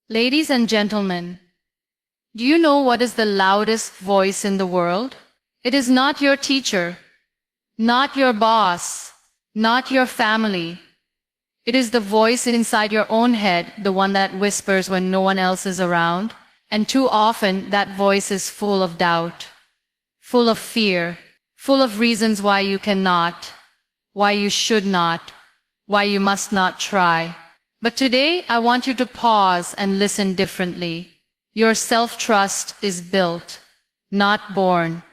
Ladies and gentlemen, do you know what is the loudest voice in the world? It is not your teacher, not your boss, not your family. It is the voice inside your own head, the one that whispers when no one else is around. And too often that voice is full of doubt, full of fear, full of reasons why you cannot, why you should not, why you must not try. But today I want you to pause and listen differently. Your self-trust is built, not born.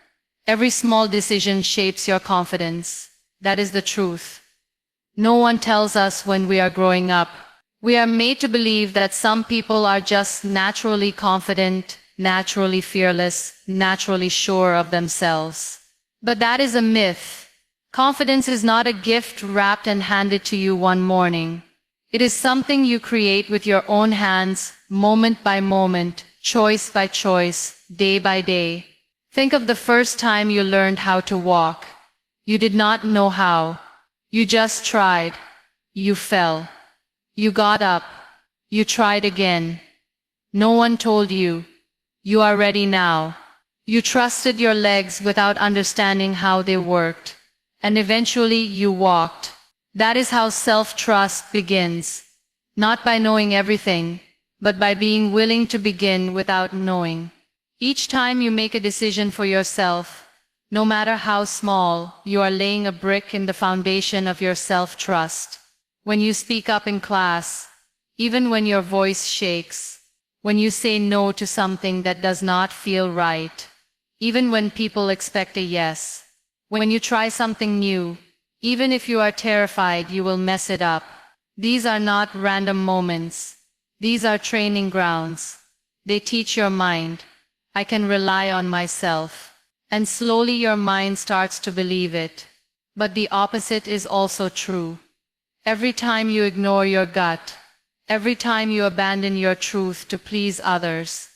Every small decision shapes your confidence. That is the truth. No one tells us when we are growing up. We are made to believe that some people are just naturally confident, naturally fearless, naturally sure of themselves. But that is a myth. Confidence is not a gift wrapped and handed to you one morning. It is something you create with your own hands, moment by moment, choice by choice, day by day. Think of the first time you learned how to walk. You did not know how. You just tried. You fell. You got up. You tried again. No one told you. You are ready now. You trusted your legs without understanding how they worked. And eventually you walked. That is how self-trust begins. Not by knowing everything, but by being willing to begin without knowing. Each time you make a decision for yourself, no matter how small, you are laying a brick in the foundation of your self-trust. When you speak up in class, even when your voice shakes, when you say no to something that does not feel right, even when people expect a yes, when you try something new, even if you are terrified you will mess it up. These are not random moments. These are training grounds. They teach your mind, I can rely on myself. And slowly your mind starts to believe it. But the opposite is also true. Every time you ignore your gut, every time you abandon your truth to please others,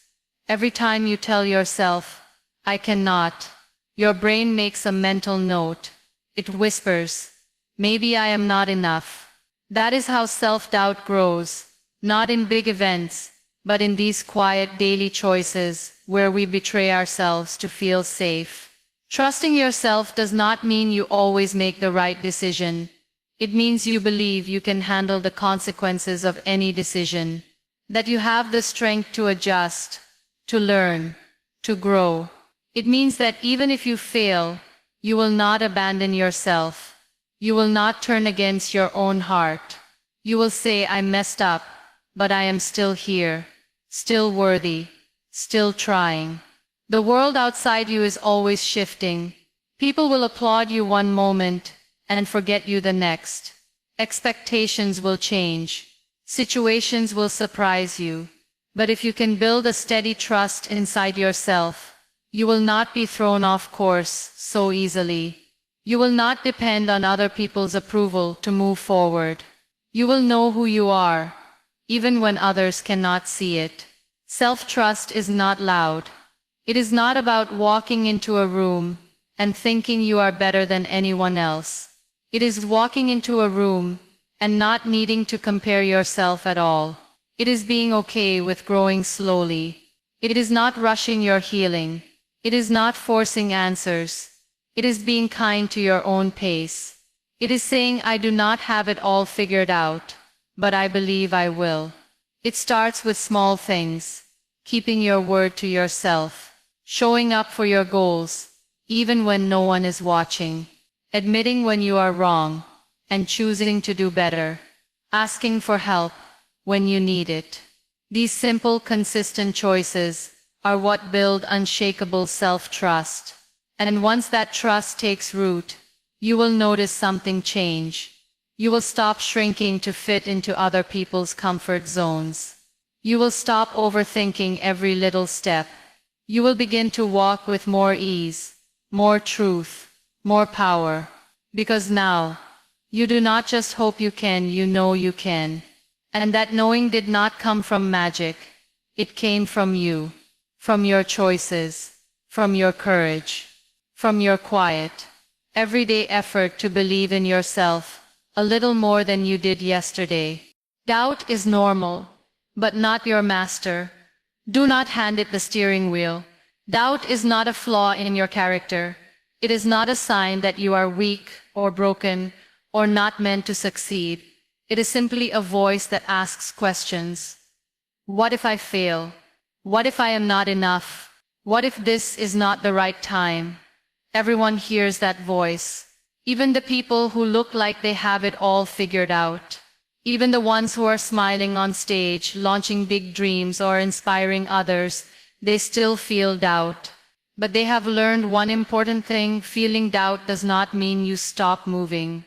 every time you tell yourself, I cannot, your brain makes a mental note. It whispers, maybe I am not enough. That is how self-doubt grows, not in big events, but in these quiet daily choices where we betray ourselves to feel safe. Trusting yourself does not mean you always make the right decision. It means you believe you can handle the consequences of any decision, that you have the strength to adjust, to learn, to grow. It means that even if you fail, you will not abandon yourself. You will not turn against your own heart. You will say, I messed up, but I am still here, still worthy, still trying. The world outside you is always shifting. People will applaud you one moment and forget you the next. Expectations will change. Situations will surprise you. But if you can build a steady trust inside yourself, you will not be thrown off course so easily. You will not depend on other people's approval to move forward. You will know who you are, even when others cannot see it. Self-trust is not loud. It is not about walking into a room and thinking you are better than anyone else. It is walking into a room and not needing to compare yourself at all. It is being okay with growing slowly. It is not rushing your healing. It is not forcing answers. It is being kind to your own pace. It is saying, I do not have it all figured out, but I believe I will. It starts with small things, keeping your word to yourself, showing up for your goals, even when no one is watching, admitting when you are wrong, and choosing to do better, asking for help when you need it. These simple, consistent choices are what build unshakable self-trust. And once that trust takes root, you will notice something change. You will stop shrinking to fit into other people's comfort zones. You will stop overthinking every little step. You will begin to walk with more ease, more truth, more power. Because now, you do not just hope you can, you know you can. And that knowing did not come from magic. It came from you, from your choices, from your courage, from your quiet, everyday effort to believe in yourself a little more than you did yesterday. Doubt is normal, but not your master. Do not hand it the steering wheel. Doubt is not a flaw in your character. It is not a sign that you are weak or broken or not meant to succeed. It is simply a voice that asks questions. What if I fail? What if I am not enough? What if this is not the right time? Everyone hears that voice. Even the people who look like they have it all figured out. Even the ones who are smiling on stage, launching big dreams or inspiring others, they still feel doubt. But they have learned one important thing: feeling doubt does not mean you stop moving.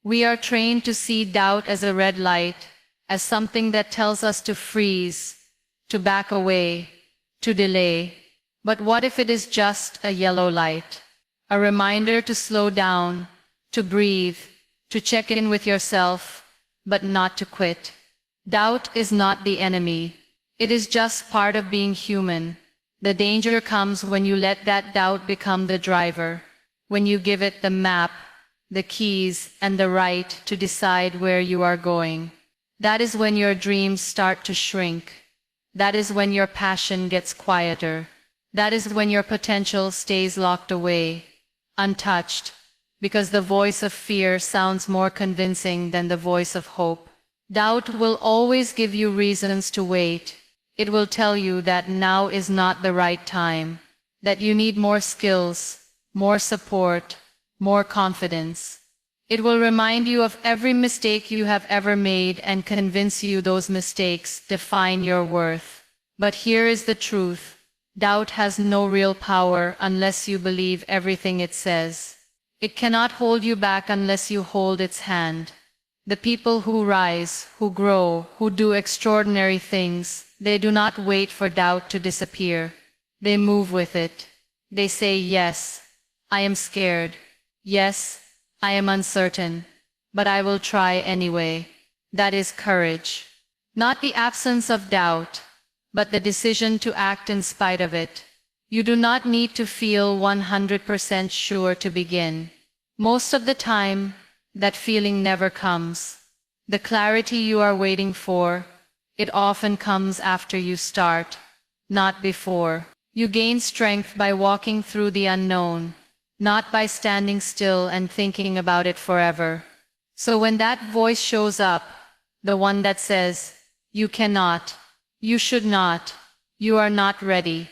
We are trained to see doubt as a red light, as something that tells us to freeze, to back away, to delay. But what if it is just a yellow light? A reminder to slow down, to breathe, to check in with yourself, but not to quit. Doubt is not the enemy. It is just part of being human. The danger comes when you let that doubt become the driver, when you give it the map, the keys, and the right to decide where you are going. That is when your dreams start to shrink. That is when your passion gets quieter. That is when your potential stays locked away, untouched, because the voice of fear sounds more convincing than the voice of hope. Doubt will always give you reasons to wait. It will tell you that now is not the right time, that you need more skills, more support, more confidence. It will remind you of every mistake you have ever made and convince you those mistakes define your worth. But here is the truth. Doubt has no real power unless you believe everything it says. It cannot hold you back unless you hold its hand. The people who rise, who grow, who do extraordinary things, they do not wait for doubt to disappear. They move with it. They say, yes, I am scared. Yes, I am uncertain. But I will try anyway. That is courage. Not the absence of doubt, but the decision to act in spite of it. You do not need to feel 100% sure to begin. Most of the time, that feeling never comes. The clarity you are waiting for, it often comes after you start, not before. You gain strength by walking through the unknown, not by standing still and thinking about it forever. So when that voice shows up, the one that says, you cannot, you should not, you are not ready,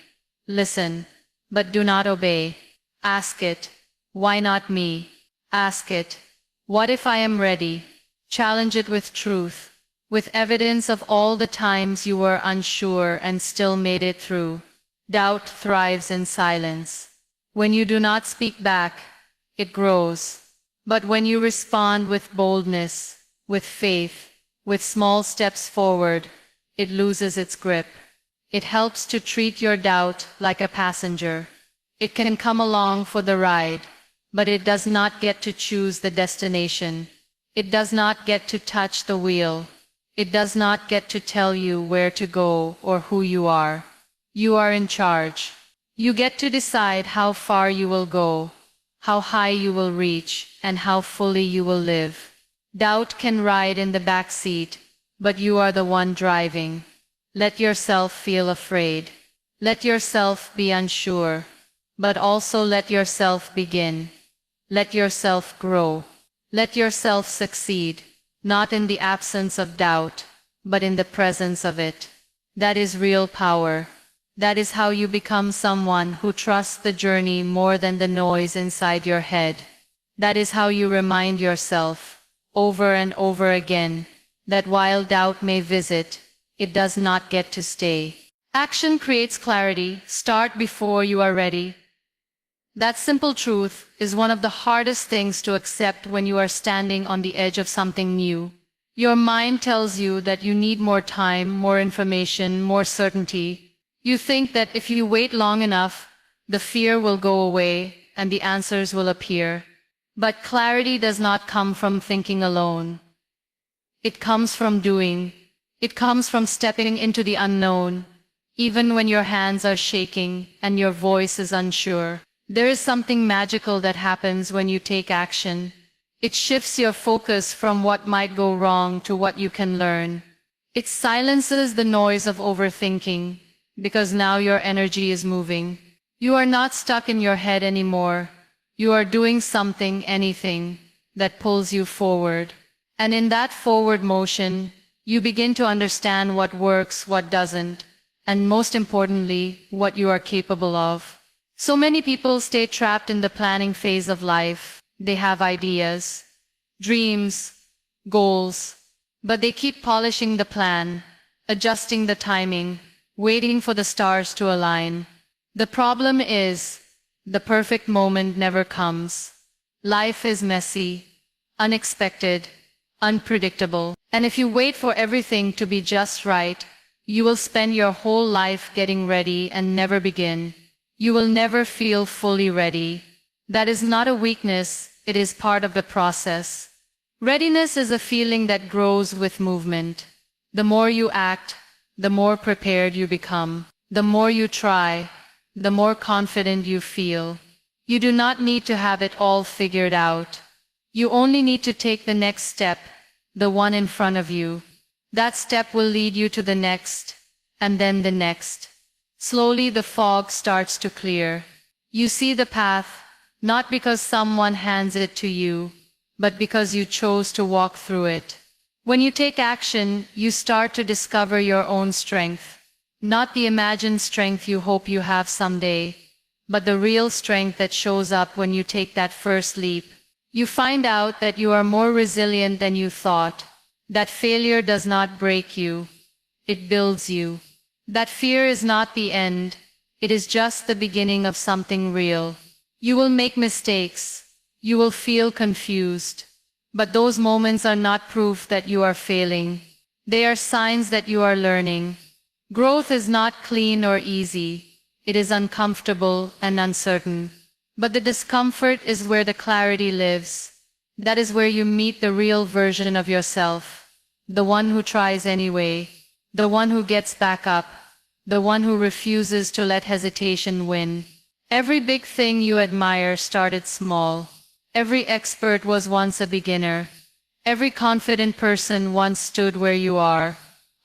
listen, but do not obey. Ask it, why not me? Ask it, what if I am ready? Challenge it with truth, with evidence of all the times you were unsure and still made it through. Doubt thrives in silence. When you do not speak back, it grows. But when you respond with boldness, with faith, with small steps forward, it loses its grip. It helps to treat your doubt like a passenger. It can come along for the ride, but it does not get to choose the destination. It does not get to touch the wheel. It does not get to tell you where to go or who you are. You are in charge. You get to decide how far you will go, how high you will reach, and how fully you will live. Doubt can ride in the back seat, but you are the one driving. Let yourself feel afraid. Let yourself be unsure, but also let yourself begin. Let yourself grow. Let yourself succeed, not in the absence of doubt, but in the presence of it. That is real power. That is how you become someone who trusts the journey more than the noise inside your head. That is how you remind yourself, over and over again, that while doubt may visit, it does not get to stay. Action creates clarity. Start before you are ready. That simple truth is one of the hardest things to accept when you are standing on the edge of something new. Your mind tells you that you need more time, more information, more certainty. You think that if you wait long enough, the fear will go away and the answers will appear. But clarity does not come from thinking alone. It comes from doing. It comes from stepping into the unknown, even when your hands are shaking and your voice is unsure. There is something magical that happens when you take action. It shifts your focus from what might go wrong to what you can learn. It silences the noise of overthinking, because now your energy is moving. You are not stuck in your head anymore. You are doing something, anything, that pulls you forward. And in that forward motion, you begin to understand what works, what doesn't, and most importantly, what you are capable of. So many people stay trapped in the planning phase of life. They have ideas, dreams, goals, but they keep polishing the plan, adjusting the timing, waiting for the stars to align. The problem is, the perfect moment never comes. Life is messy, unexpected, unpredictable, and if you wait for everything to be just right, you will spend your whole life getting ready and never begin. You will never feel fully ready. That is not a weakness, it is part of the process. Readiness is a feeling that grows with movement. The more you act, the more prepared you become. The more you try, the more confident you feel. You do not need to have it all figured out. You only need to take the next step, the one in front of you. That step will lead you to the next, and then the next. Slowly the fog starts to clear. You see the path, not because someone hands it to you, but because you chose to walk through it. When you take action, you start to discover your own strength. Not the imagined strength you hope you have someday, but the real strength that shows up when you take that first leap. You find out that you are more resilient than you thought, that failure does not break you, it builds you. That fear is not the end, it is just the beginning of something real. You will make mistakes, you will feel confused, but those moments are not proof that you are failing. They are signs that you are learning. Growth is not clean or easy. It is uncomfortable and uncertain. But the discomfort is where the clarity lives. That is where you meet the real version of yourself. The one who tries anyway. The one who gets back up. The one who refuses to let hesitation win. Every big thing you admire started small. Every expert was once a beginner. Every confident person once stood where you are,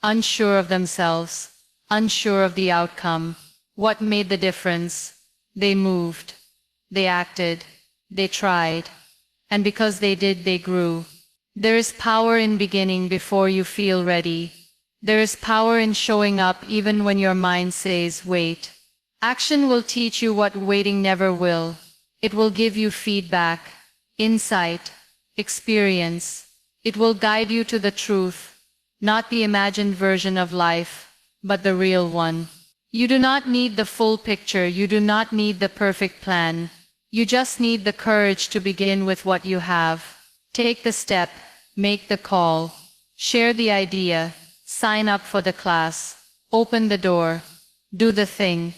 unsure of themselves, unsure of the outcome. What made the difference? They moved. They acted. They tried. And because they did, they grew. There is power in beginning before you feel ready. There is power in showing up even when your mind says, wait. Action will teach you what waiting never will. It will give you feedback, insight, experience. It will guide you to the truth, not the imagined version of life, but the real one. You do not need the full picture, you do not need the perfect plan. You just need the courage to begin with what you have. Take the step, make the call, share the idea, sign up for the class, open the door, do the thing.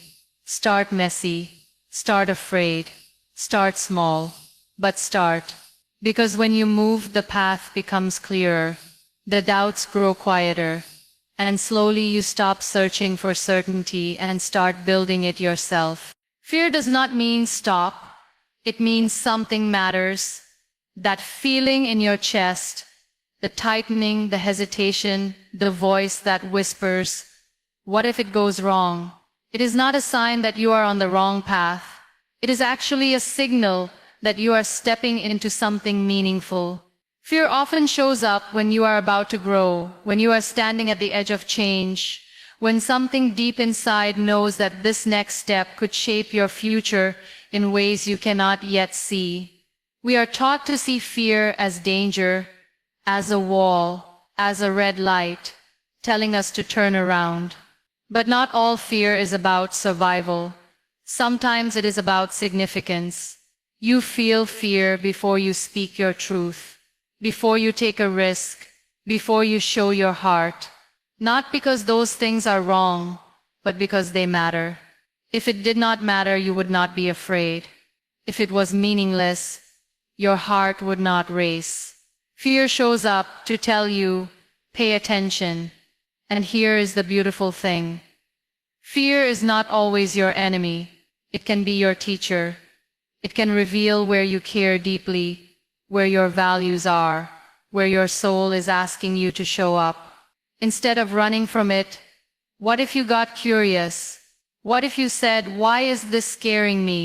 Start messy, start afraid, start small, but start. Because when you move, the path becomes clearer, the doubts grow quieter, and slowly you stop searching for certainty and start building it yourself. Fear does not mean stop, it means something matters. That feeling in your chest, the tightening, the hesitation, the voice that whispers, what if it goes wrong? It is not a sign that you are on the wrong path. It is actually a signal that you are stepping into something meaningful. Fear often shows up when you are about to grow, when you are standing at the edge of change, when something deep inside knows that this next step could shape your future in ways you cannot yet see. We are taught to see fear as danger, as a wall, as a red light, telling us to turn around. But not all fear is about survival. Sometimes it is about significance. You feel fear before you speak your truth, before you take a risk, before you show your heart. Not because those things are wrong, but because they matter. If it did not matter, you would not be afraid. If it was meaningless, your heart would not race. Fear shows up to tell you, pay attention. And here is the beautiful thing. Fear is not always your enemy. It can be your teacher. It can reveal where you care deeply, where your values are, where your soul is asking you to show up. Instead of running from it, what if you got curious? What if you said, "Why is this scaring me?"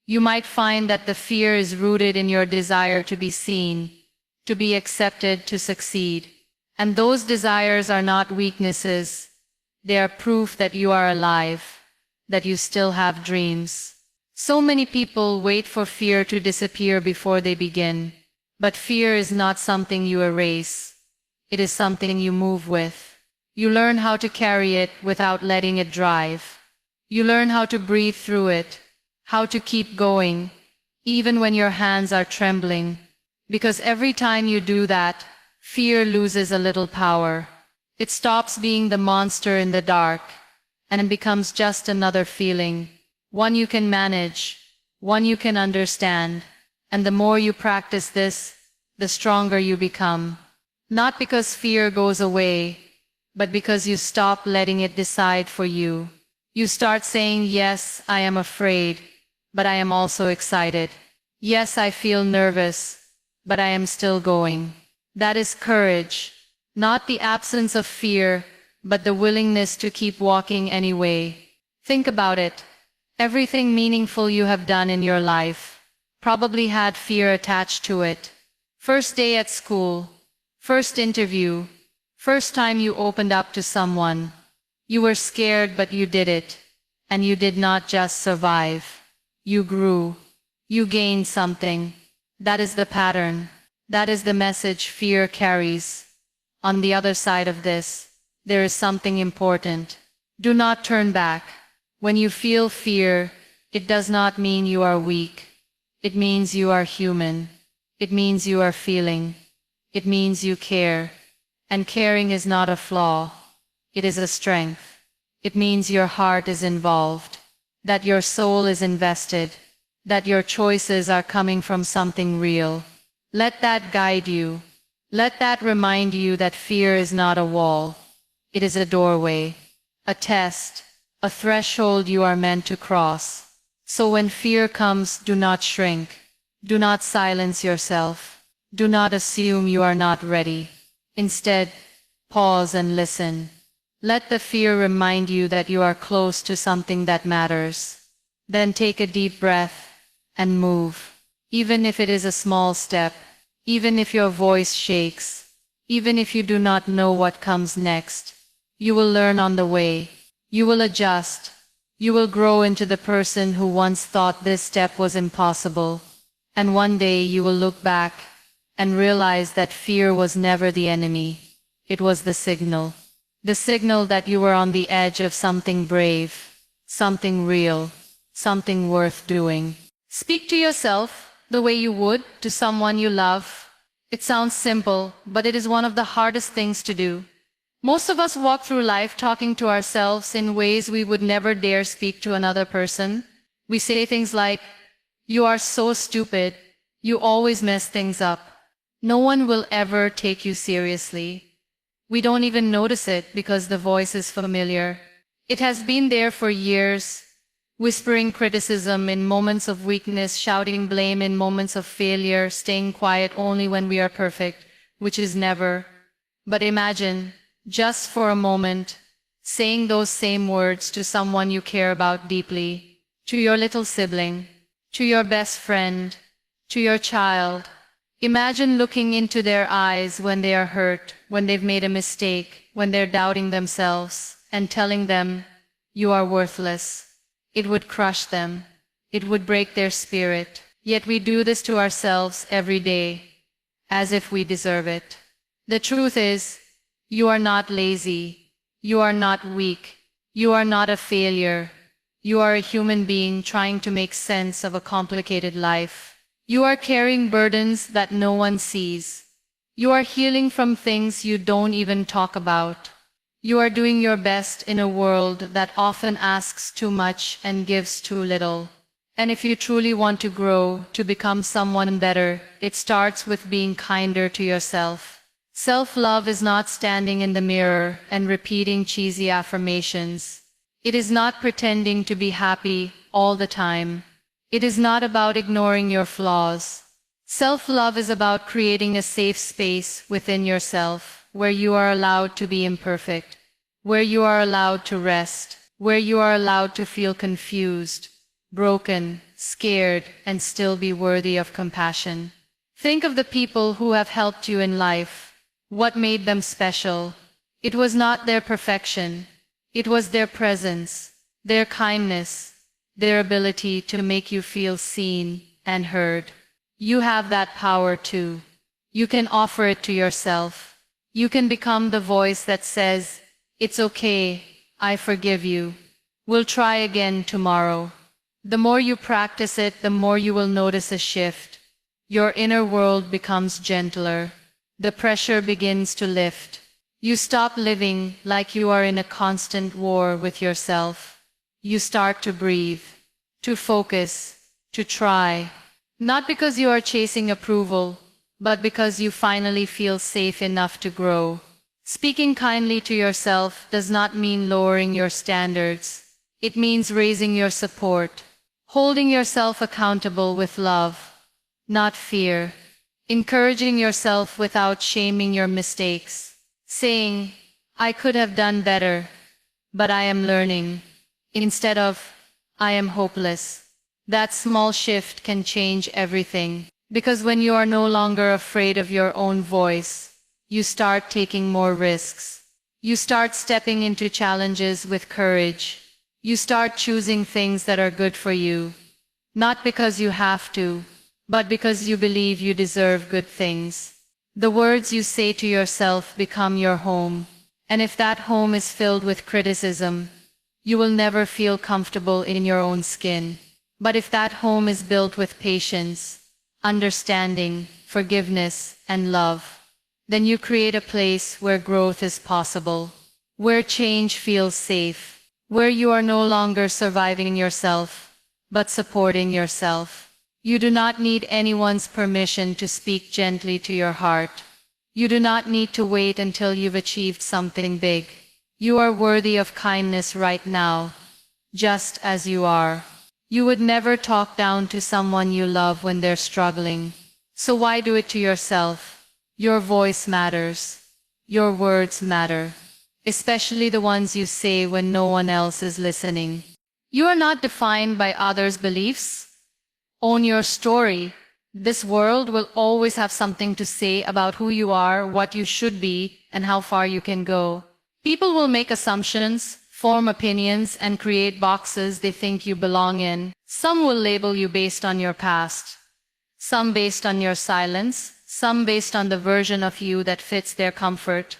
You might find that the fear is rooted in your desire to be seen, to be accepted, to succeed. And those desires are not weaknesses. They are proof that you are alive, that you still have dreams. So many people wait for fear to disappear before they begin. But fear is not something you erase. It is something you move with. You learn how to carry it without letting it drive. You learn how to breathe through it, how to keep going, even when your hands are trembling. Because every time you do that, fear loses a little power. It stops being the monster in the dark and becomes just another feeling, one you can manage, one you can understand. And the more you practice this, the stronger you become. Not because fear goes away, but because you stop letting it decide for you. You start saying, "Yes, I am afraid, but I am also excited. Yes, I feel nervous, but I am still going." That is courage. Not the absence of fear, but the willingness to keep walking anyway. Think about it. Everything meaningful you have done in your life probably had fear attached to it. First day at school, first interview, first time you opened up to someone. You were scared, but you did it. And you did not just survive. You grew. You gained something. That is the pattern. That is the message fear carries. On the other side of this, there is something important. Do not turn back. When you feel fear, it does not mean you are weak. It means you are human. It means you are feeling. It means you care. And caring is not a flaw. It is a strength. It means your heart is involved, that your soul is invested, that your choices are coming from something real. Let that guide you. Let that remind you that fear is not a wall. It is a doorway, a test, a threshold you are meant to cross. So when fear comes, do not shrink. Do not silence yourself. Do not assume you are not ready. Instead, pause and listen. Let the fear remind you that you are close to something that matters. Then take a deep breath and move. Even if it is a small step, even if your voice shakes, even if you do not know what comes next, you will learn on the way. You will adjust. You will grow into the person who once thought this step was impossible. And one day you will look back and realize that fear was never the enemy. It was the signal. The signal that you were on the edge of something brave, something real, something worth doing. Speak to yourself the way you would to someone you love. It sounds simple, but it is one of the hardest things to do. Most of us walk through life talking to ourselves in ways we would never dare speak to another person. We say things like, "You are so stupid. You always mess things up. No one will ever take you seriously." We don't even notice it because the voice is familiar. It has been there for years, whispering criticism in moments of weakness, shouting blame in moments of failure, staying quiet only when we are perfect, which is never. But imagine, just for a moment, saying those same words to someone you care about deeply, to your little sibling, to your best friend, to your child. Imagine looking into their eyes when they are hurt, when they've made a mistake, when they're doubting themselves, and telling them, "You are worthless." It would crush them. It would break their spirit. Yet we do this to ourselves every day, as if we deserve it. The truth is, you are not lazy. You are not weak. You are not a failure. You are a human being trying to make sense of a complicated life. You are carrying burdens that no one sees. You are healing from things you don't even talk about. You are doing your best in a world that often asks too much and gives too little. And if you truly want to grow, to become someone better, it starts with being kinder to yourself. Self-love is not standing in the mirror and repeating cheesy affirmations. It is not pretending to be happy all the time. It is not about ignoring your flaws. Self-love is about creating a safe space within yourself, where you are allowed to be imperfect, where you are allowed to rest, where you are allowed to feel confused, broken, scared, and still be worthy of compassion. Think of the people who have helped you in life. What made them special? It was not their perfection. It was their presence, their kindness, their ability to make you feel seen and heard. You have that power too. You can offer it to yourself. You can become the voice that says, "It's okay, I forgive you. We'll try again tomorrow." The more you practice it, the more you will notice a shift. Your inner world becomes gentler. The pressure begins to lift. You stop living like you are in a constant war with yourself. You start to breathe, to focus, to try. Not because you are chasing approval, but because you finally feel safe enough to grow. Speaking kindly to yourself does not mean lowering your standards. It means raising your support, holding yourself accountable with love, not fear, encouraging yourself without shaming your mistakes, saying, "I could have done better, but I am learning," instead of, "I am hopeless." That small shift can change everything, because when you are no longer afraid of your own voice, you start taking more risks. You start stepping into challenges with courage. You start choosing things that are good for you, not because you have to, but because you believe you deserve good things. The words you say to yourself become your home, and if that home is filled with criticism, you will never feel comfortable in your own skin. But if that home is built with patience, understanding, forgiveness, and love, then you create a place where growth is possible, where change feels safe, where you are no longer surviving yourself, but supporting yourself. You do not need anyone's permission to speak gently to your heart. You do not need to wait until you've achieved something big. You are worthy of kindness right now, just as you are. You would never talk down to someone you love when they're struggling. So why do it to yourself? Your voice matters. Your words matter, especially the ones you say when no one else is listening. You are not defined by others' beliefs. Own your story. This world will always have something to say about who you are, what you should be, and how far you can go. People will make assumptions, form opinions, and create boxes they think you belong in. Some will label you based on your past, some based on your silence, some based on the version of you that fits their comfort.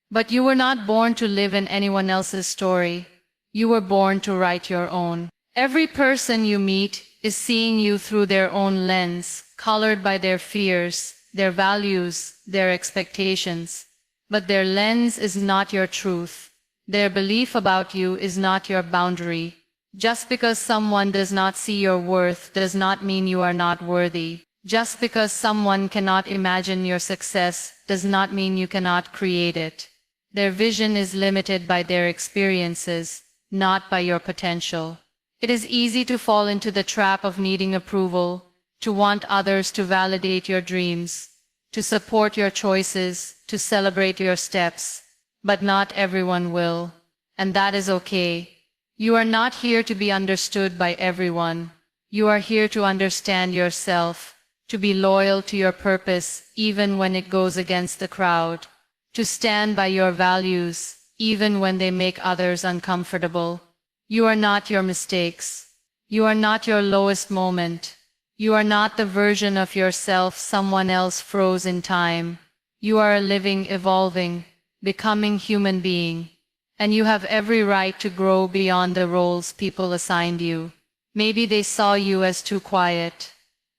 But you were not born to live in anyone else's story. You were born to write your own. Every person you meet is seeing you through their own lens, colored by their fears, their values, their expectations. But their lens is not your truth. Their belief about you is not your boundary. Just because someone does not see your worth does not mean you are not worthy. Just because someone cannot imagine your success does not mean you cannot create it. Their vision is limited by their experiences, not by your potential. It is easy to fall into the trap of needing approval, to want others to validate your dreams, to support your choices, to celebrate your steps. But not everyone will, and that is okay. You are not here to be understood by everyone. You are here to understand yourself, to be loyal to your purpose even when it goes against the crowd, to stand by your values even when they make others uncomfortable. You are not your mistakes. You are not your lowest moment. You are not the version of yourself someone else froze in time. You are a living, evolving, becoming human being, and you have every right to grow beyond the roles people assigned you. Maybe they saw you as too quiet.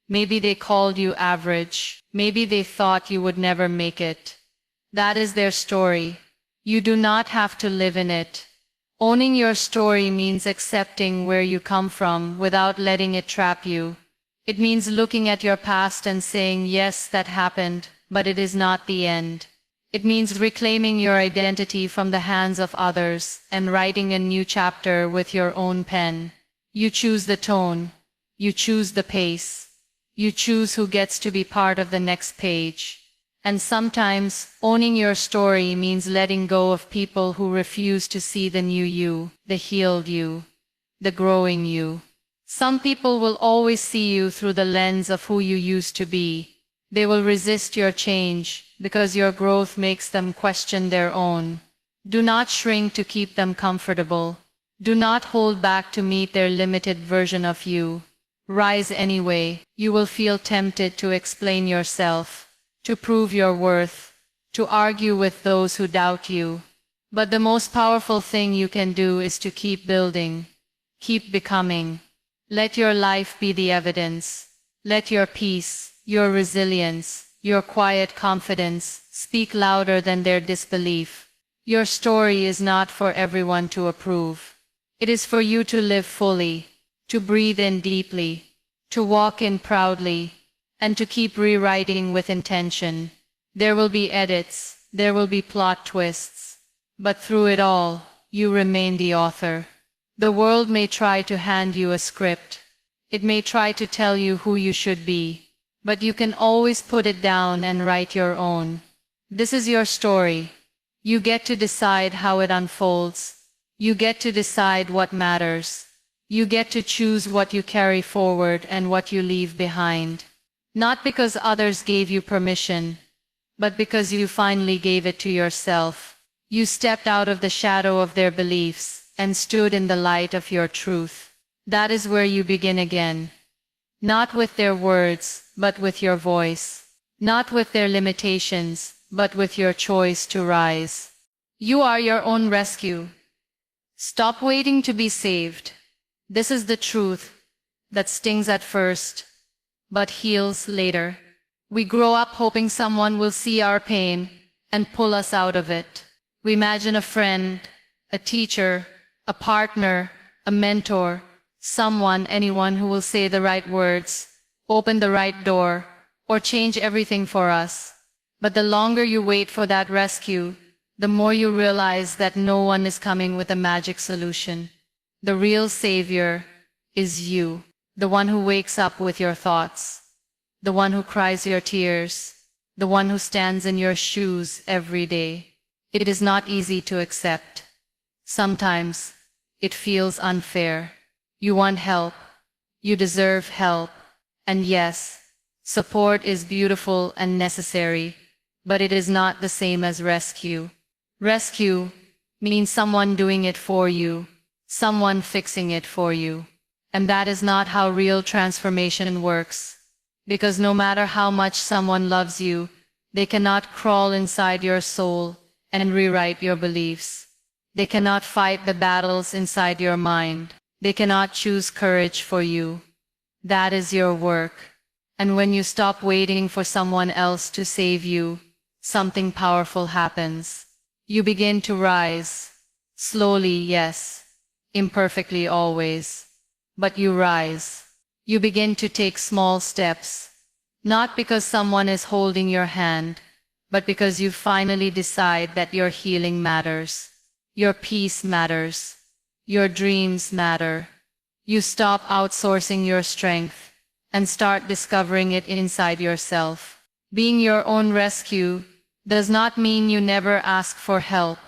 Maybe they called you average. Maybe they thought you would never make it. That is their story. You do not have to live in it. Owning your story means accepting where you come from without letting it trap you. It means looking at your past and saying, yes, that happened, but it is not the end. It means reclaiming your identity from the hands of others and writing a new chapter with your own pen. You choose the tone. You choose the pace. You choose who gets to be part of the next page. And sometimes, owning your story means letting go of people who refuse to see the new you, the healed you, the growing you. Some people will always see you through the lens of who you used to be. They will resist your change because your growth makes them question their own. Do not shrink to keep them comfortable. Do not hold back to meet their limited version of you. Rise anyway. You will feel tempted to explain yourself, to prove your worth, to argue with those who doubt you. But the most powerful thing you can do is to keep building, keep becoming. Let your life be the evidence. Let your peace, your resilience, your quiet confidence speak louder than their disbelief. Your story is not for everyone to approve. It is for you to live fully, to breathe in deeply, to walk in proudly, and to keep rewriting with intention. There will be edits, there will be plot twists, but through it all, you remain the author. The world may try to hand you a script. It may try to tell you who you should be, but you can always put it down and write your own. This is your story. You get to decide how it unfolds. You get to decide what matters. You get to choose what you carry forward and what you leave behind. Not because others gave you permission, but because you finally gave it to yourself. You stepped out of the shadow of their beliefs and stood in the light of your truth. That is where you begin again. Not with their words, but with your voice. Not with their limitations, but with your choice to rise. You are your own rescue. Stop waiting to be saved. This is the truth that stings at first, but heals later. We grow up hoping someone will see our pain and pull us out of it. We imagine a friend, a teacher, a partner, a mentor, anyone who will say the right words, open the right door, or change everything for us. But the longer you wait for that rescue, the more you realize that no one is coming with a magic solution. The real savior is you, the one who wakes up with your thoughts, the one who cries your tears, the one who stands in your shoes every day. It is not easy to accept. Sometimes it feels unfair. You want help. You deserve help. And yes, support is beautiful and necessary, but it is not the same as rescue. Rescue means someone doing it for you, someone fixing it for you. And that is not how real transformation works. Because no matter how much someone loves you, they cannot crawl inside your soul and rewrite your beliefs. They cannot fight the battles inside your mind. They cannot choose courage for you. That is your work. And when you stop waiting for someone else to save you, something powerful happens. You begin to rise. Slowly, yes. Imperfectly always. But you rise. You begin to take small steps. Not because someone is holding your hand, but because you finally decide that your healing matters. Your peace matters. Your dreams matter. You stop outsourcing your strength and start discovering it inside yourself. Being your own rescue does not mean you never ask for help.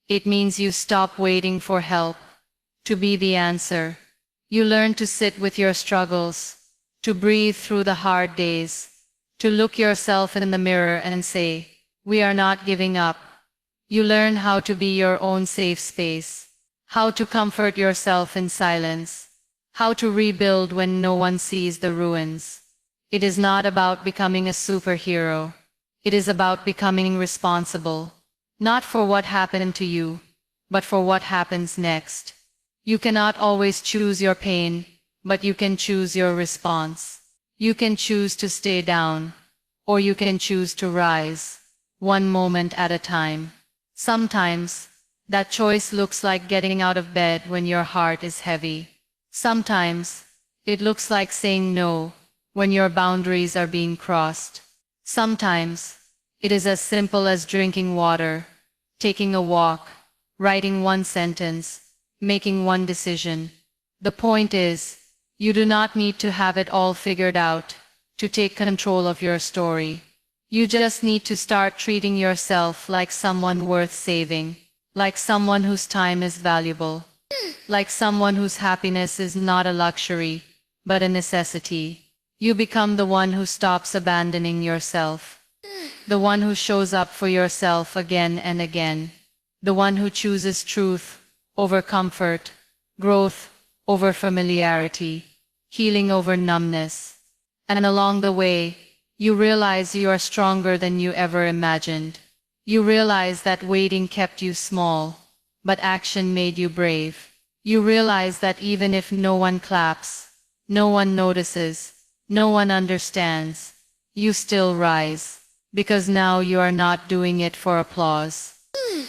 It means you stop waiting for help to be the answer. You learn to sit with your struggles, to breathe through the hard days, to look yourself in the mirror and say, "We are not giving up." You learn how to be your own safe space, how to comfort yourself in silence, how to rebuild when no one sees the ruins. It is not about becoming a superhero. It is about becoming responsible, not for what happened to you, but for what happens next. You cannot always choose your pain, but you can choose your response. You can choose to stay down, or you can choose to rise, one moment at a time. Sometimes, that choice looks like getting out of bed when your heart is heavy. Sometimes, it looks like saying no when your boundaries are being crossed. Sometimes, it is as simple as drinking water, taking a walk, writing one sentence, making one decision. The point is, you do not need to have it all figured out to take control of your story. You just need to start treating yourself like someone worth saving, like someone whose time is valuable, like someone whose happiness is not a luxury, but a necessity. You become the one who stops abandoning yourself, the one who shows up for yourself again and again, the one who chooses truth over comfort, growth over familiarity, healing over numbness. And along the way, you realize you are stronger than you ever imagined. You realize that waiting kept you small, but action made you brave. You realize that even if no one claps, no one notices, no one understands, you still rise. Because now you are not doing it for applause.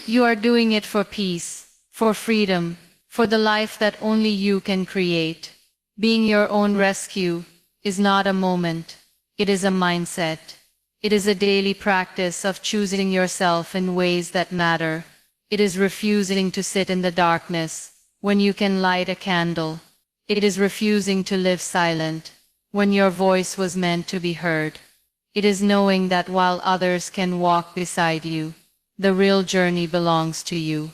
You are doing it for peace, for freedom, for the life that only you can create. Being your own rescue is not a moment. It is a mindset. It is a daily practice of choosing yourself in ways that matter. It is refusing to sit in the darkness when you can light a candle. It is refusing to live silent when your voice was meant to be heard. It is knowing that while others can walk beside you, the real journey belongs to you.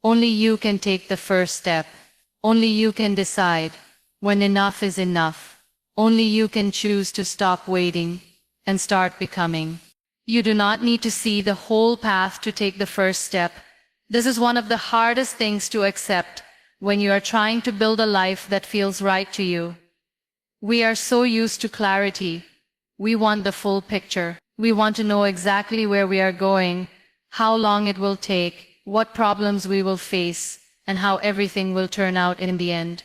Only you can take the first step. Only you can decide when enough is enough. Only you can choose to stop waiting and start becoming. You do not need to see the whole path to take the first step. This is one of the hardest things to accept when you are trying to build a life that feels right to you. We are so used to clarity. We want the full picture. We want to know exactly where we are going, how long it will take, what problems we will face, and how everything will turn out in the end.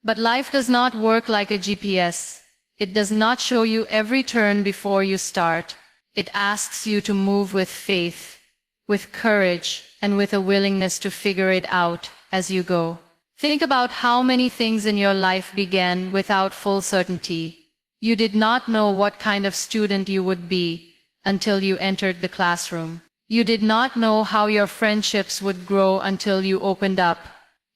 But life does not work like a GPS. It does not show you every turn before you start. It asks you to move with faith, with courage, and with a willingness to figure it out as you go. Think about how many things in your life began without full certainty. You did not know what kind of student you would be until you entered the classroom. You did not know how your friendships would grow until you opened up.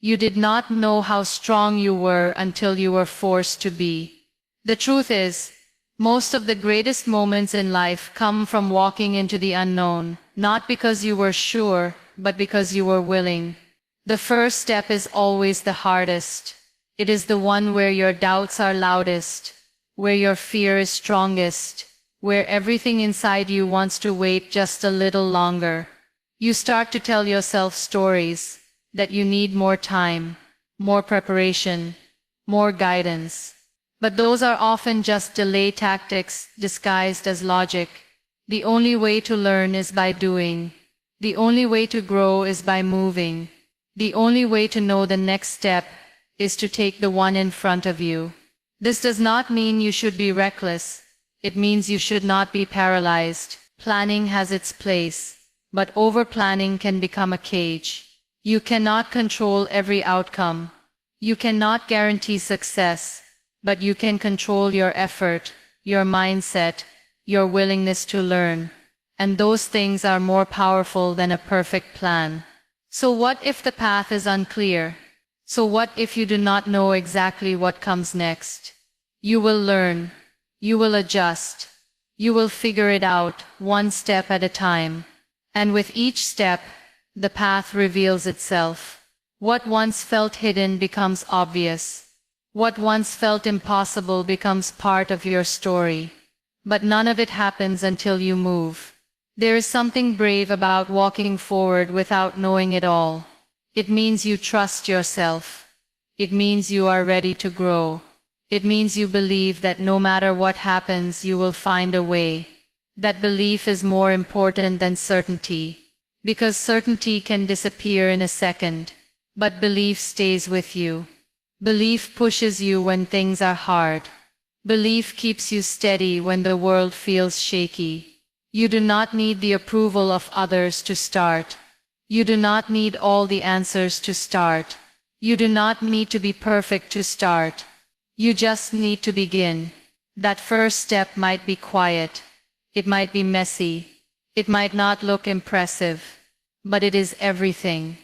You did not know how strong you were until you were forced to be. The truth is, most of the greatest moments in life come from walking into the unknown, not because you were sure, but because you were willing. The first step is always the hardest. It is the one where your doubts are loudest, where your fear is strongest, where everything inside you wants to wait just a little longer. You start to tell yourself stories that you need more time, more preparation, more guidance. But those are often just delay tactics disguised as logic. The only way to learn is by doing. The only way to grow is by moving. The only way to know the next step is to take the one in front of you. This does not mean you should be reckless. It means you should not be paralyzed. Planning has its place, but over-planning can become a cage. You cannot control every outcome. You cannot guarantee success, but you can control your effort, your mindset, your willingness to learn. And those things are more powerful than a perfect plan. So what if the path is unclear? So what if you do not know exactly what comes next? You will learn. You will adjust. You will figure it out, one step at a time. And with each step, the path reveals itself. What once felt hidden becomes obvious. What once felt impossible becomes part of your story. But none of it happens until you move. There is something brave about walking forward without knowing it all. It means you trust yourself. It means you are ready to grow. It means you believe that no matter what happens, you will find a way. That belief is more important than certainty. Because certainty can disappear in a second, but belief stays with you. Belief pushes you when things are hard. Belief keeps you steady when the world feels shaky. You do not need the approval of others to start. You do not need all the answers to start. You do not need to be perfect to start. You just need to begin. That first step might be quiet. It might be messy. It might not look impressive. But it is everything.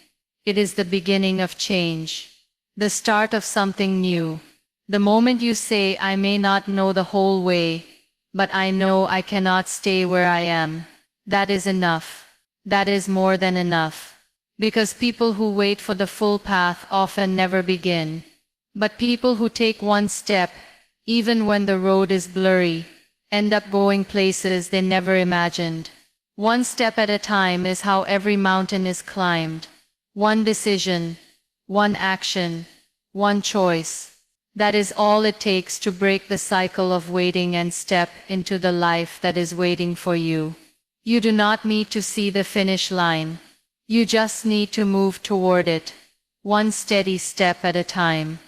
It is the beginning of change. The start of something new. The moment you say, I may not know the whole way, but I know I cannot stay where I am. That is enough. That is more than enough. Because people who wait for the full path often never begin. But people who take one step, even when the road is blurry, end up going places they never imagined. One step at a time is how every mountain is climbed. One decision, one action, one choice. That is all it takes to break the cycle of waiting and step into the life that is waiting for you. You do not need to see the finish line. You just need to move toward it, one steady step at a time.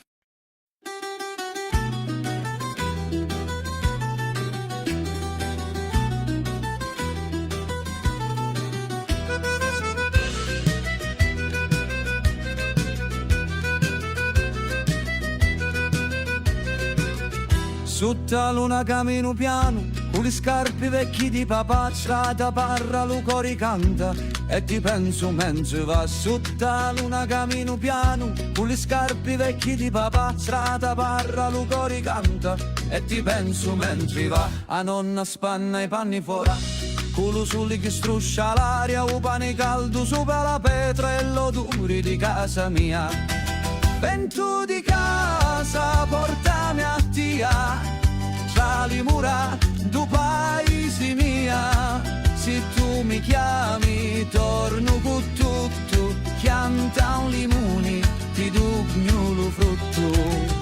Sotto la luna cammino piano, con le scarpe vecchie di papà, strada parra, lo cori canta, e ti penso mentre va. Sotto la luna cammino piano, con le scarpe vecchie di papà, strada parra, lo cori canta, e ti penso mentre va. A nonna spanna i panni fuori, culo soli che struscia l'aria, o pane caldo sopra la pietra e l'odore di casa mia. Vento di casa, portami a tia, tra le mura du paese mia. Se tu mi chiami, torno con tutto, chianta un limone, ti dugno lo frutto.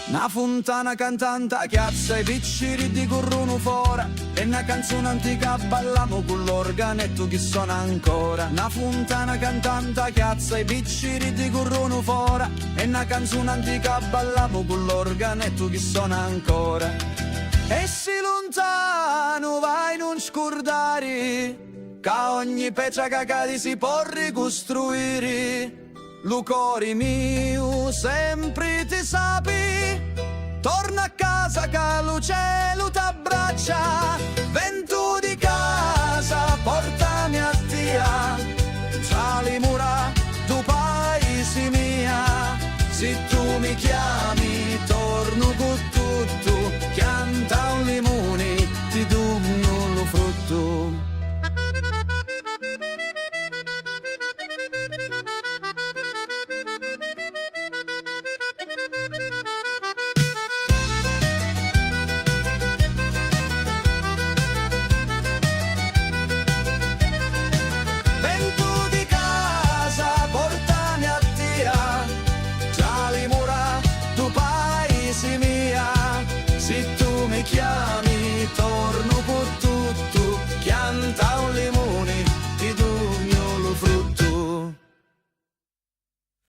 Una fontana cantante chiazza i picciri di corrono fuori, e una canzone antica ballamo con l'organetto che suona ancora. Una fontana cantante chiazza i picciri di corrono fuori, e una canzone antica ballamo con l'organetto che suona ancora. E se lontano vai non scordare, che ogni pezza cagati si può ricostruire. Lo cuore mio sempre ti sapi, torna a casa che lo cielo t'abbraccia.